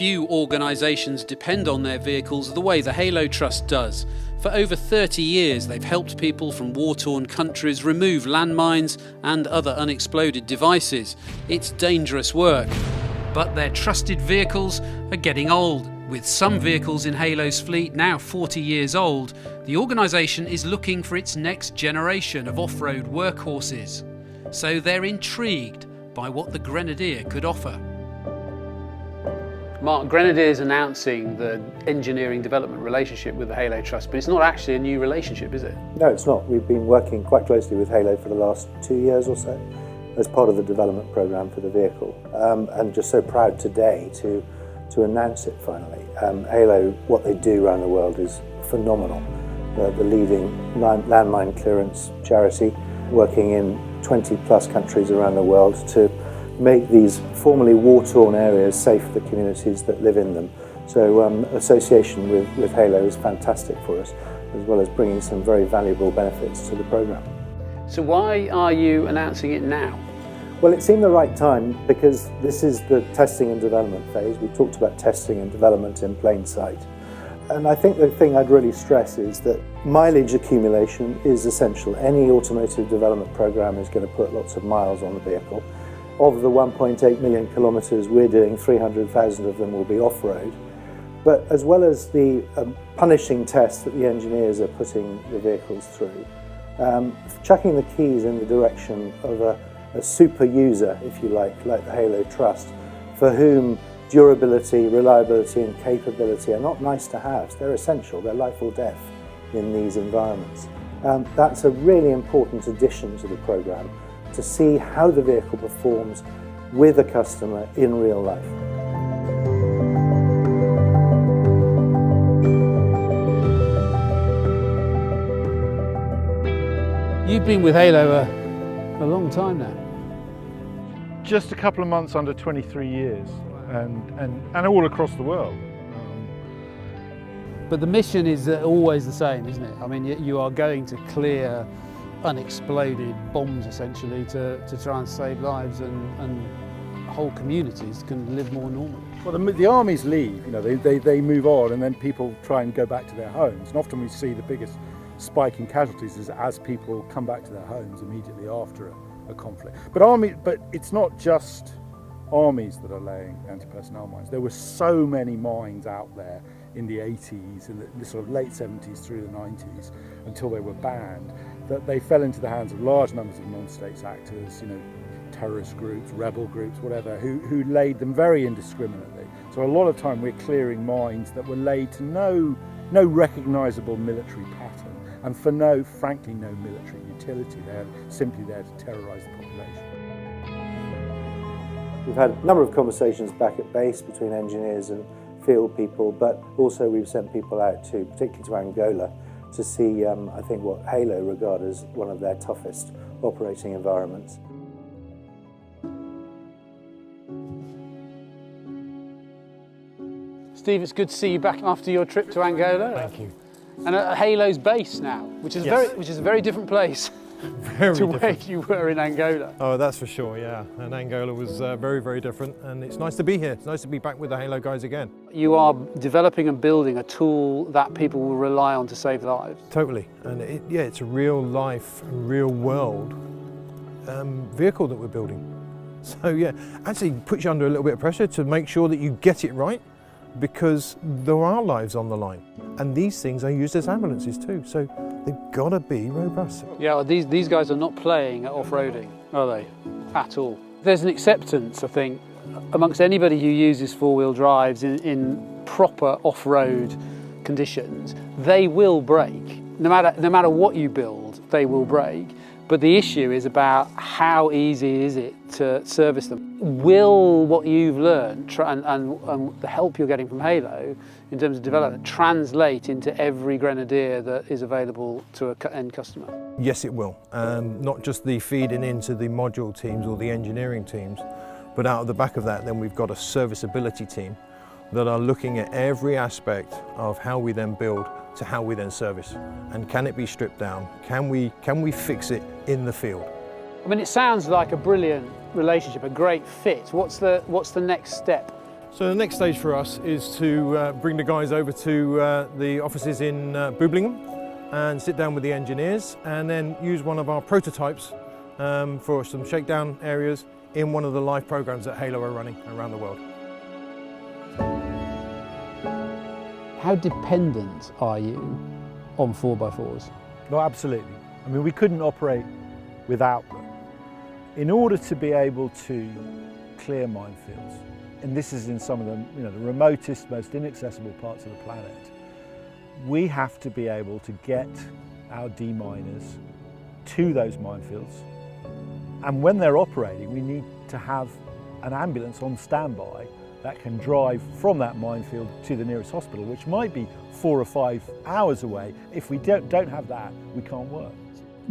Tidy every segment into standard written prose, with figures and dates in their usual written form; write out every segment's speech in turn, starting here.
Few organisations depend on their vehicles the way the Halo Trust does. For over 30 years, they've helped people from war-torn countries remove landmines and other unexploded devices. It's dangerous work. But their trusted vehicles are getting old. With some vehicles in Halo's fleet now 40 years old, the organisation is looking for its next generation of off-road workhorses. So they're intrigued by what the Grenadier could offer. Mark, Grenadier is announcing the engineering development relationship with the Halo Trust, but it's not actually a new relationship, is it? No, it's not. We've been working quite closely with Halo for the last 2 years or so as part of the development programme for the vehicle, and just so proud today to announce it finally. Halo, what they do around the world is phenomenal. They're the leading landmine clearance charity, working in 20 plus countries around the world to make these formerly war-torn areas safe for the communities that live in them. So association with Halo is fantastic for us, as well as bringing some very valuable benefits to the programme. So why are you announcing it now? Well, it seemed the right time because this is the testing and development phase. We talked about testing and development in plain sight. And I think the thing I'd really stress is that mileage accumulation is essential. Any automotive development programme is going to put lots of miles on the vehicle. Of the 1.8 million kilometres we're doing, 300,000 of them will be off-road. But as well as the punishing tests that the engineers are putting the vehicles through, chucking the keys in the direction of a super user, if you like the Halo Trust, for whom durability, reliability and capability are not nice to have, they're essential, they're life or death in these environments. That's a really important addition to the programme, to see how the vehicle performs with a customer in real life. You've been with Halo a long time now. Just a couple of months under 23 years and all across the world. But the mission is always the same, isn't it? I mean, you are going to clear unexploded bombs essentially to try and save lives and whole communities can live more normally. Well, the armies leave, you know, they move on and then people try and go back to their homes. And often we see the biggest spike in casualties is as people come back to their homes immediately after a conflict. But it's not just armies that are laying anti-personnel mines. There were so many mines out there in the 80s and the sort of late 70s through the 90s until they were banned, that they fell into the hands of large numbers of non-state actors, you know, terrorist groups, rebel groups, whatever, who laid them very indiscriminately. So a lot of time we're clearing mines that were laid to no recognisable military pattern and for frankly no military utility. They're simply there to terrorise the population. We've had a number of conversations back at base between engineers and field people, but also we've sent people out to, particularly to Angola, to see, I think, what Halo regard as one of their toughest operating environments. Steve, it's good to see you back after your trip to Angola. Thank you. And at Halo's base now, which is a very different place to where you were in Angola. Oh, that's for sure, yeah. And Angola was very, very different, and it's nice to be here. It's nice to be back with the Halo guys again. You are developing and building a tool that people will rely on to save lives. Totally, and it's a real life, real world vehicle that we're building. So yeah, actually puts you under a little bit of pressure to make sure that you get it right, because there are lives on the line. And these things are used as ambulances too, so they've got to be robust. Yeah, well, these guys are not playing at off-roading, are they? At all. There's an acceptance, I think, amongst anybody who uses four-wheel drives in proper off-road conditions. They will break. No matter what you build, they will break. But the issue is about how easy is it to service them. Will what you've learned and the help you're getting from Halo in terms of development translate into every Grenadier that is available to an end customer? Yes, it will. Not just the feeding into the module teams or the engineering teams, but out of the back of that, then we've got a serviceability team that are looking at every aspect of how we then build to how we then service. And can it be stripped down? Can we fix it in the field? I mean, it sounds like a brilliant relationship, a great fit. What's the next step? So the next stage for us is to bring the guys over to the offices in Bublingham and sit down with the engineers and then use one of our prototypes for some shakedown areas in one of the live programs that Halo are running around the world. How dependent are you on 4x4s? No, absolutely. I mean, we couldn't operate without them. In order to be able to clear minefields, and this is in some of the, the remotest, most inaccessible parts of the planet, we have to be able to get our deminers to those minefields. And when they're operating, we need to have an ambulance on standby that can drive from that minefield to the nearest hospital, which might be 4 or 5 hours away. If we don't have that, we can't work.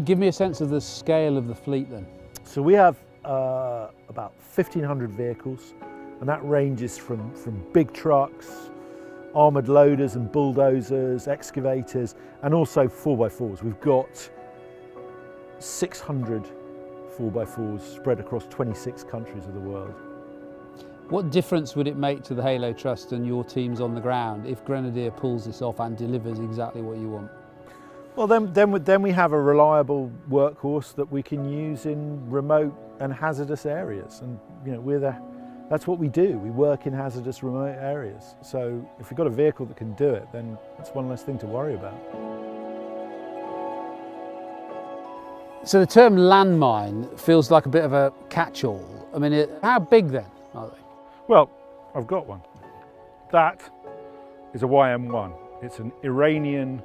Give me a sense of the scale of the fleet then. So we have about 1,500 vehicles, and that ranges from big trucks, armoured loaders and bulldozers, excavators, and also 4x4s. We've got 600 4x4s spread across 26 countries of the world. What difference would it make to the Halo Trust and your teams on the ground if Grenadier pulls this off and delivers exactly what you want? Well, then we have a reliable workhorse that we can use in remote and hazardous areas, and that's what we do. We work in hazardous remote areas. So if we've got a vehicle that can do it, then it's one less thing to worry about. So the term landmine feels like a bit of a catch-all. I mean, how big then are they? Well, I've got one. That is a YM1. It's an Iranian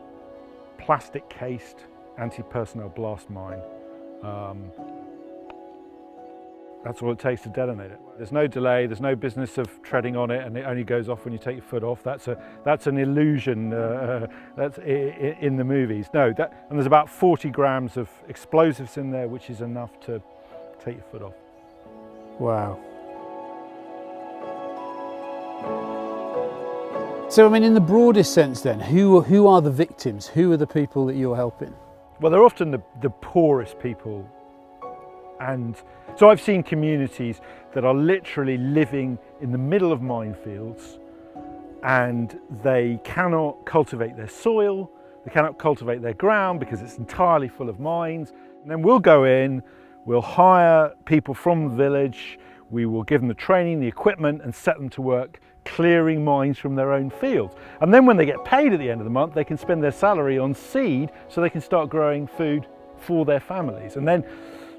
plastic-cased anti-personnel blast mine. That's all it takes to detonate it. There's no delay, there's no business of treading on it, and it only goes off when you take your foot off. That's an illusion that's in the movies. No, and there's about 40 grams of explosives in there, which is enough to take your foot off. Wow. So, I mean, in the broadest sense then, who are the victims? Who are the people that you're helping? Well, they're often the poorest people. And so I've seen communities that are literally living in the middle of minefields, and they cannot cultivate their soil, they cannot cultivate their ground because it's entirely full of mines. And then we'll go in, we'll hire people from the village, we will give them the training, the equipment, and set them to work clearing mines from their own fields. And then when they get paid at the end of the month, they can spend their salary on seed so they can start growing food for their families. And then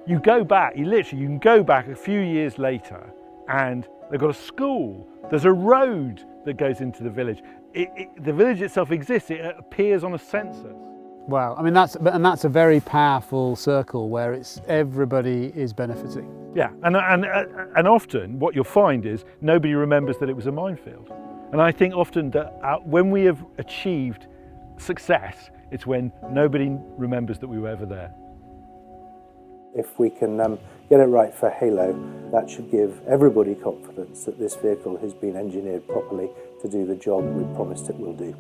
you go back, you can go back a few years later and they've got a school, there's a road that goes into the village. The village itself exists, it appears on a census. Wow, I mean, that's a very powerful circle where everybody is benefiting. Yeah, and often what you'll find is nobody remembers that it was a minefield. And I think often that when we have achieved success, it's when nobody remembers that we were ever there. If we can get it right for Halo, that should give everybody confidence that this vehicle has been engineered properly to do the job we promised it will do.